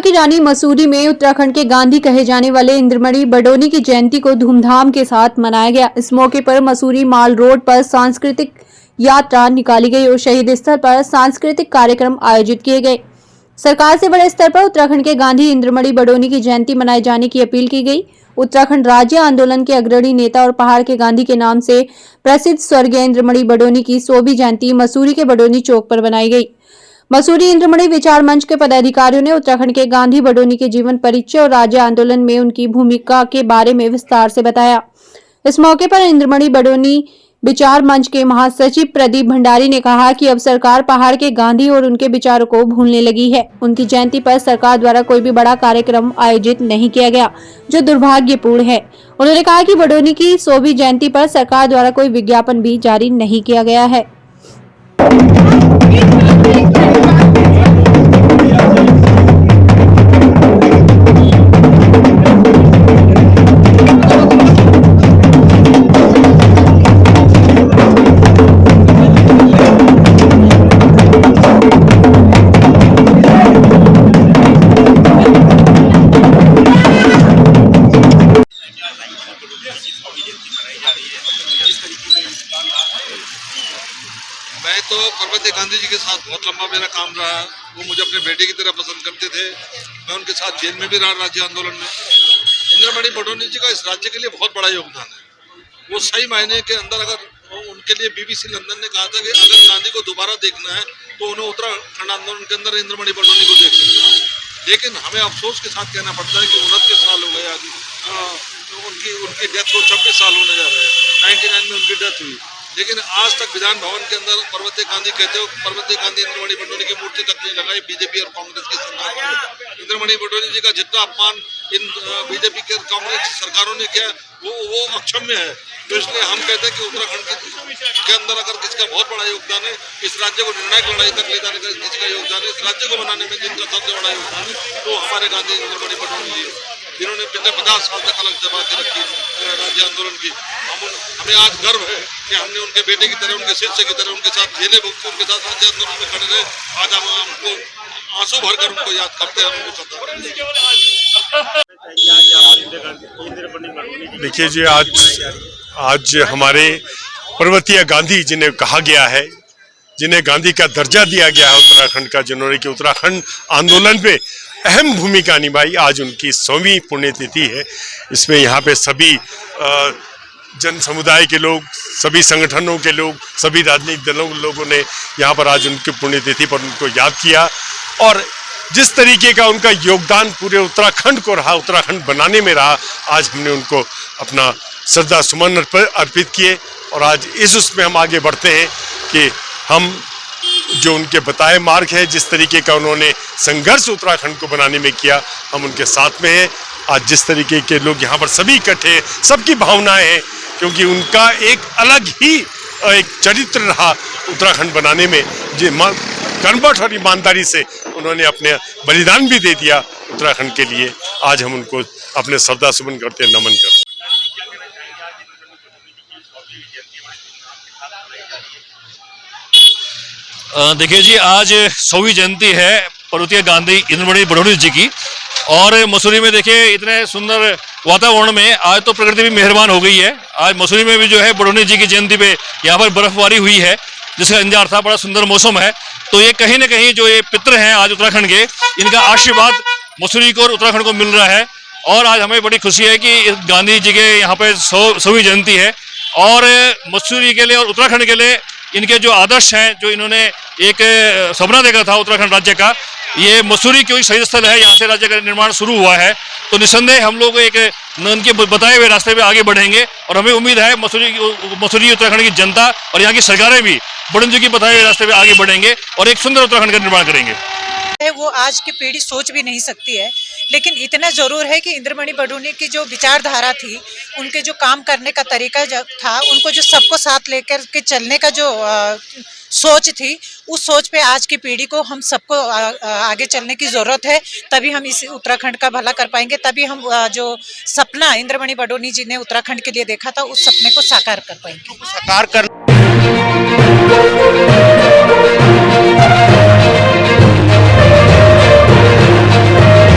की रानी मसूरी में उत्तराखंड के गांधी कहे जाने वाले इंद्रमणि बडोनी की जयंती को धूमधाम के साथ मनाया गया। इस मौके पर मसूरी माल रोड पर सांस्कृतिक यात्रा निकाली गई और शहीद स्थल पर सांस्कृतिक कार्यक्रम आयोजित किए गए। सरकार से बड़े स्तर पर उत्तराखंड के गांधी इंद्रमणि बडोनी की जयंती मनाए जाने की अपील की गई। उत्तराखंड राज्य आंदोलन के अग्रणी नेता और पहाड़ के गांधी के नाम से प्रसिद्ध स्वर्गीय इंद्रमणि बडोनी की 100वीं जयंती मसूरी के बडोनी चौक पर बनाई गई। मसूरी इंद्रमणि विचार मंच के पदाधिकारियों ने उत्तराखंड के गांधी बडोनी के जीवन परिचय और राज्य आंदोलन में उनकी भूमिका के बारे में विस्तार से बताया। इस मौके पर इंद्रमणि बडोनी विचार मंच के महासचिव प्रदीप भंडारी ने कहा कि अब सरकार पहाड़ के गांधी और उनके विचारों को भूलने लगी है। उनकी जयंती पर सरकार द्वारा कोई भी बड़ा कार्यक्रम आयोजित नहीं किया गया, जो दुर्भाग्यपूर्ण है। उन्होंने कहा कि बडोनी की 100वीं जयंती पर सरकार द्वारा कोई विज्ञापन भी जारी नहीं किया गया है। मैं तो पर्वतीय गांधी जी के साथ बहुत लंबा मेरा काम रहा। वो मुझे अपने बेटे की तरह पसंद करते थे। मैं उनके साथ जेल में भी रहा राज्य आंदोलन में। इंद्रमणि बडोनी जी का इस राज्य के लिए बहुत बड़ा योगदान है। वो सही मायने के अंदर अगर उनके लिए BBC लंदन ने कहा था कि अगर गांधी को दोबारा देखना है तो उन्हें उत्तराखंड आंदोलन के अंदर इंद्रमणि बडोनी को देख सकते हैं। लेकिन हमें अफसोस के साथ कहना पड़ता है कि 29 साल हो गए आज उनकी डेथ को 26 साल होने जा रहे हैं। 99 में उनकी डेथ हुई, लेकिन आज तक विधान भवन के अंदर पर्वतीय गांधी कहते हो, पर्वतीय गांधी इंद्रमणि बडोनी की मूर्ति तक नहीं लगाई। बीजेपी और कांग्रेस की सरकार ने इंद्रमणि बडोनी जी का जितना अपमान इन बीजेपी के कांग्रेस सरकारों ने किया वो अक्षम्य है। तो इसलिए हम कहते हैं कि उत्तराखंड के अंदर अगर किसका बहुत बड़ा योगदान है, इस राज्य को निर्णायक लड़ाई तक ले जाने का किसका योगदान है, इस राज्य को बनाने में जिनका सबसे बड़ा योगदान है, तो हमारे गांधी इंद्रमणि बडोनी जी, जिन्होंने पिछले 50 साल तक अलग दबा के रखी राज्य आंदोलन की। हमें आज गर्व है कि हमने उनके बेटे की तरह, उनके शिष्य की तरह उनके साथ जेलें भुगती, उनके साथ राज्य आंदोलन में खड़े रहे। आज हम उनको आंसू भरकर उनको याद करते हैं, उनको श्रद्धा। देखिए जी, आज हमारे पर्वतीय गांधी जिन्हें कहा गया है, जिन्हें गांधी का दर्जा दिया गया है उत्तराखंड का, जिन्होंने कि उत्तराखंड आंदोलन में अहम भूमिका निभाई, आज उनकी 100वीं पुण्यतिथि है। इसमें यहाँ पे सभी जन समुदाय के लोग, सभी संगठनों के लोग, सभी राजनीतिक दलों के लोगों ने यहाँ पर आज उनकी पुण्यतिथि पर उनको याद किया। और जिस तरीके का उनका योगदान पूरे उत्तराखंड को रहा, उत्तराखंड बनाने में रहा, आज हमने उनको अपना श्रद्धा सुमन अर्पित किए। और आज उसमें हम आगे बढ़ते हैं कि हम जो उनके बताए मार्ग है, जिस तरीके का उन्होंने संघर्ष उत्तराखंड को बनाने में किया, हम उनके साथ में हैं। आज जिस तरीके के लोग यहाँ पर सभी इकट्ठे हैं, सबकी भावनाएं हैं, क्योंकि उनका एक अलग ही एक चरित्र रहा उत्तराखंड बनाने में। जो कर्मठ और ईमानदारी से उन्होंने अपने बलिदान भी दे दिया उत्तराखंड के लिए। आज हम उनको अपने श्रद्धा सुमन करते, नमन करते। देखिए जी, आज 100वीं जयंती है पर्वतीय गांधी इंद्रमणि बडोनी जी की। और मसूरी में देखिए इतने सुंदर वातावरण में आज तो प्रकृति भी मेहरबान हो गई है। आज मसूरी में भी जो है बडोनी जी की जयंती पे यहाँ पर बर्फबारी हुई है, जिसका इंतजार था। बड़ा सुंदर मौसम है। तो ये कहीं ना कहीं जो ये पितृ हैं आज उत्तराखंड के, इनका आशीर्वाद मसूरी को और उत्तराखंड को मिल रहा है। और आज हमें बड़ी खुशी है कि गांधी जी के यहाँ पे 100वीं जयंती है। और मसूरी के लिए और उत्तराखंड के लिए इनके जो आदर्श हैं, जो इन्होंने एक सपना देखा था उत्तराखंड राज्य का, ये मसूरी क्योंकि शहीद स्थल है, यहाँ से राज्य का निर्माण शुरू हुआ है। तो निस्संदेह हम लोग एक उनके बताए हुए रास्ते पे आगे बढ़ेंगे। और हमें उम्मीद है मसूरी उत्तराखंड की जनता और यहाँ की सरकारें भी बडोनी जी की बताए हुए रास्ते पे आगे बढ़ेंगे और एक सुंदर उत्तराखंड का निर्माण करेंगे। वो आज की पीढ़ी सोच भी नहीं सकती है, लेकिन इतना जरूर है कि इंद्रमणि बडोनी की जो विचारधारा थी, उनके जो काम करने का तरीका था, उनको जो सबको साथ लेकर के चलने का जो सोच थी, उस सोच पे आज की पीढ़ी को हम सबको आगे चलने की जरूरत है। तभी हम इस उत्तराखंड का भला कर पाएंगे। तभी हम जो सपना इंद्रमणि बडोनी जी ने उत्तराखंड के लिए देखा था, उस सपने को साकार कर पाएंगे।